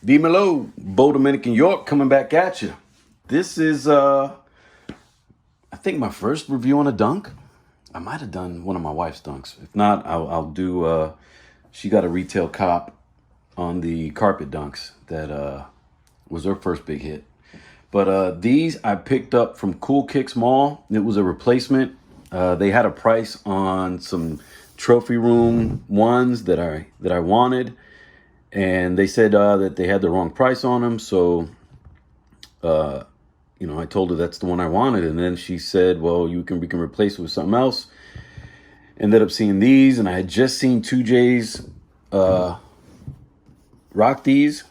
Dímelo, Bo Dominican York coming back at you. This is, I think my first review on a dunk. I might have done one of my wife's dunks. If not, I'll do, she got a retail cop on the carpet dunks that was her first big hit. But these I picked up from Coolkicksmall. It was a replacement. They had a price on some trophy room ones that I wanted. And they said that they had the wrong price on them. So, I told her that's the one I wanted. And then she said, well, we can replace it with something else. Ended up seeing these. And I had just seen 2J's rock these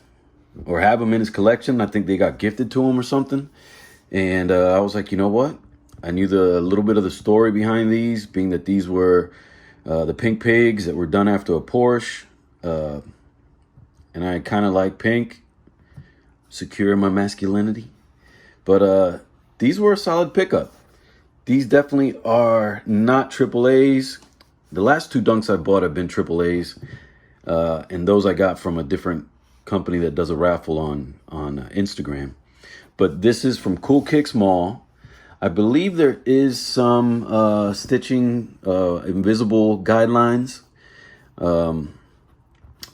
or have them in his collection. I think they got gifted to him or something. And I was like, you know what? I knew the little bit of the story behind these, being that these were the pink pigs that were done after a Porsche. And I kind of like pink, secure in my masculinity. But these were a solid pickup. These definitely are not AAAs. The last two dunks I bought have been AAAs. And those I got from a different company that does a raffle on Instagram. But this is from Coolkicksmall. I believe there is some stitching, invisible guidelines. But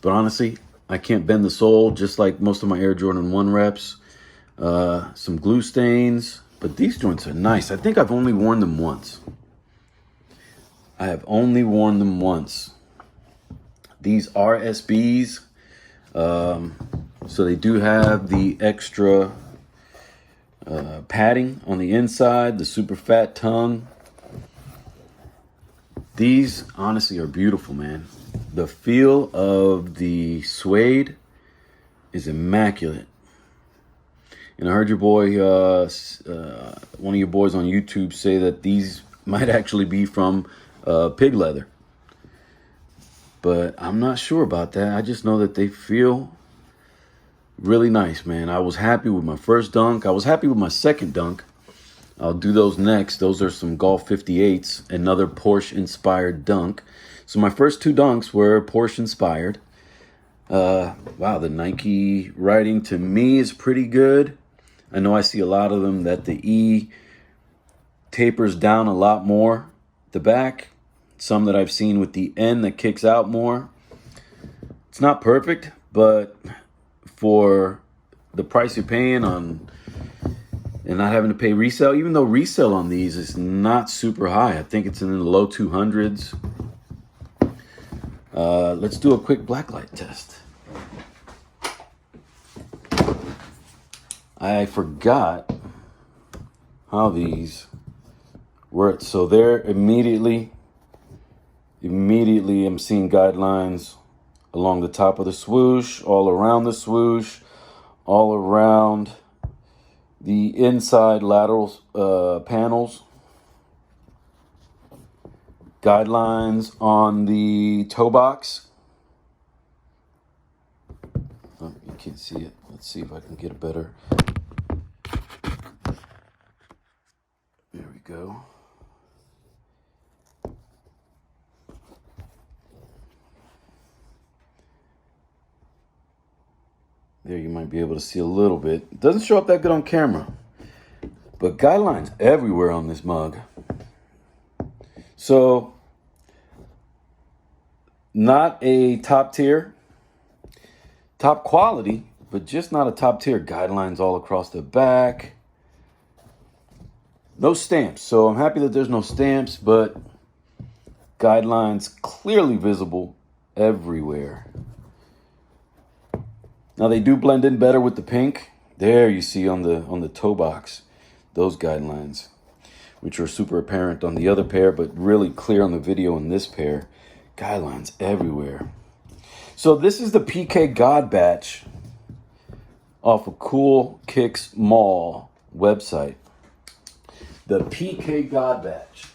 honestly, I can't bend the sole, just like most of my Air Jordan 1 reps. Some glue stains, but these joints are nice. I think I've only worn them once. I have only worn them once. These are SBs, so they do have the extra padding on the inside, the super fat tongue. These honestly are beautiful, man. The feel of the suede is immaculate. And I heard your boy, one of your boys on YouTube say that these might actually be from pig leather. But I'm not sure about that. I just know that they feel really nice, man. I was happy with my first dunk. I was happy with my second dunk. I'll do those next. Those are some Golf 58s, another Porsche-inspired dunk. So my first two dunks were Porsche-inspired. Wow, the Nike writing to me is pretty good. I know I see a lot of them that the E tapers down a lot more at the back. Some that I've seen with the N that kicks out more. It's not perfect, but for the price you're paying on and not having to pay resale, even though resale on these is not super high. I think it's in the low 200s. Let's do a quick blacklight test. I forgot how these work. So there immediately I'm seeing guidelines along the top of the swoosh, all around the swoosh, all around the inside lateral panels. Guidelines on the toe box. Oh, you can't see it. Let's see if I can get a better. There we go. There you might be able to see a little bit. It doesn't show up that good on camera. But guidelines everywhere on this mug. So, not a top tier, top quality, but just not a top tier. Guidelines all across the back. No stamps. So I'm happy that there's no stamps, but guidelines clearly visible everywhere. Now they do blend in better with the pink. There you see on the toe box, those guidelines, which are super apparent on the other pair, but really clear on the video in this pair. Guidelines everywhere. So this is the PK God batch off of Coolkicksmall website. The PK God batch.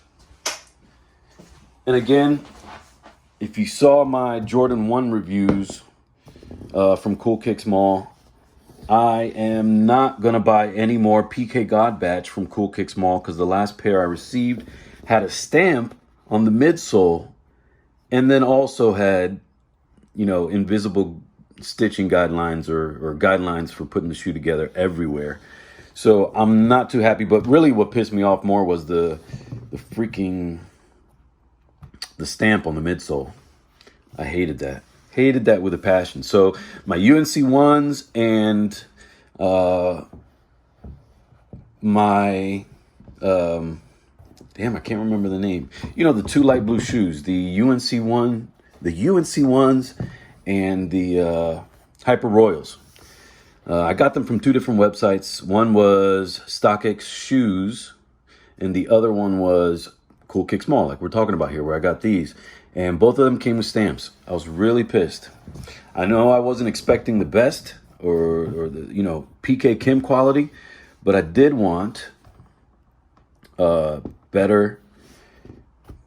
And again, if you saw my Jordan 1 reviews from Coolkicksmall, I am not going to buy any more PK God batch from Coolkicksmall because the last pair I received had a stamp on the midsole and then also had, invisible stitching guidelines or guidelines for putting the shoe together everywhere. So I'm not too happy, but really what pissed me off more was the stamp on the midsole. I hated that. Hated that with a passion. So my UNC ones and my damn, I can't remember the name. You know, the two light blue shoes, the UNC ones and the Hyper Royals. I got them from two different websites. One was StockX Shoes, and the other one was Coolkicksmall, like we're talking about here, where I got these. And both of them came with stamps. I was really pissed. I know I wasn't expecting the best or the, you know, PK Kim quality, but I did want better.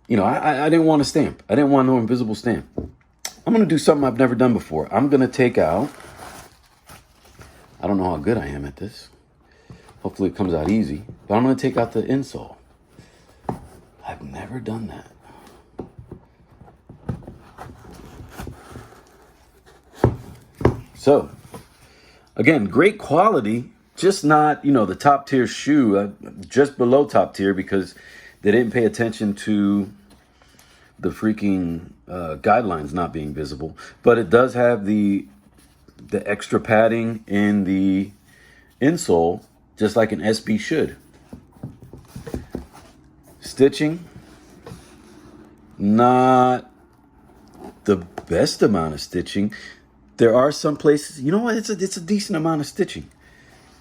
You know, I didn't want a stamp. I didn't want no invisible stamp. I'm going to do something I've never done before. I'm going to take out, I don't know how good I am at this. Hopefully it comes out easy. But I'm going to take out the insole. I've never done that. So, again, great quality, just not, you know, the top tier shoe, just below top tier because they didn't pay attention to the freaking guidelines not being visible. But it does have the extra padding in the insole, just like an SB should. Stitching, not the best amount of stitching. There are some places, you know what, it's a decent amount of stitching.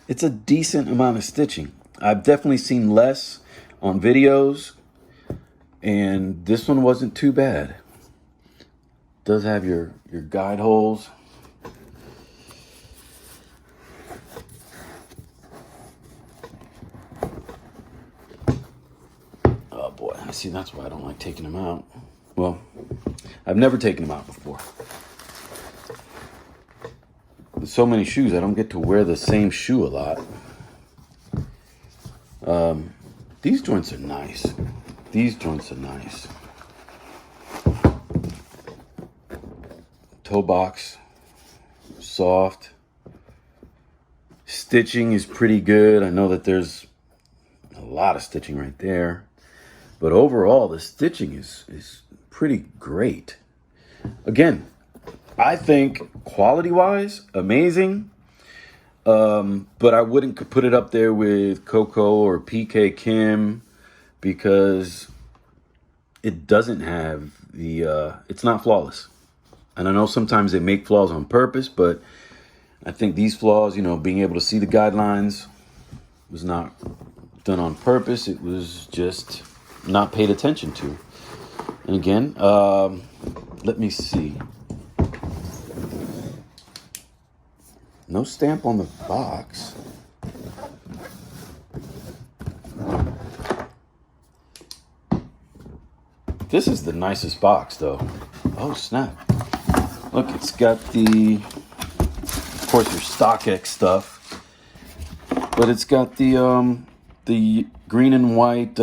It's a decent amount of stitching. I've definitely seen less on videos, and this one wasn't too bad. It does have your guide holes. Oh boy, see, that's why I don't like taking them out. Well, I've never taken them out before. With so many shoes, I don't get to wear the same shoe a lot. These joints are nice. These joints are nice. Toe box, soft. Stitching is pretty good. I know that there's a lot of stitching right there. But overall, the stitching is pretty great. Again, I think quality-wise, amazing. But I wouldn't put it up there with Coco or PK Kim because it doesn't have the, it's not flawless. And I know sometimes they make flaws on purpose, but I think these flaws, you know, being able to see the guidelines was not done on purpose. It was just not paid attention to. And again, let me see. No stamp on the box. This is the nicest box, though. Oh, snap. Look, it's got the, of course, your StockX stuff. But it's got the green and white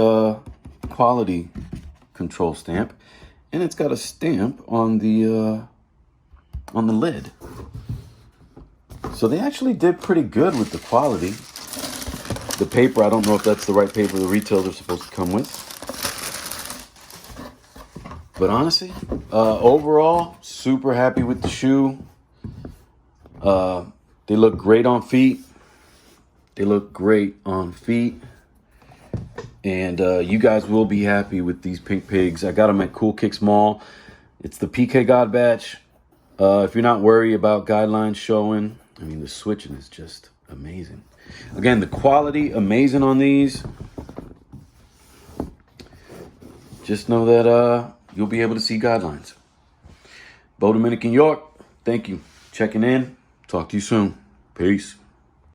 quality control stamp. And it's got a stamp on the lid. So they actually did pretty good with the quality. The paper, I don't know if that's the right paper the retailers are supposed to come with. But honestly, overall, super happy with the shoe. They look great on feet. They look great on feet. And you guys will be happy with these pink pigs. I got them at Coolkicksmall. It's the PK God batch. If you're not worried about guidelines showing, I mean, the switching is just amazing. Again, the quality, amazing on these. Just know that you'll be able to see guidelines. Bo Dominican York, thank you. Checking in. Talk to you soon. Peace.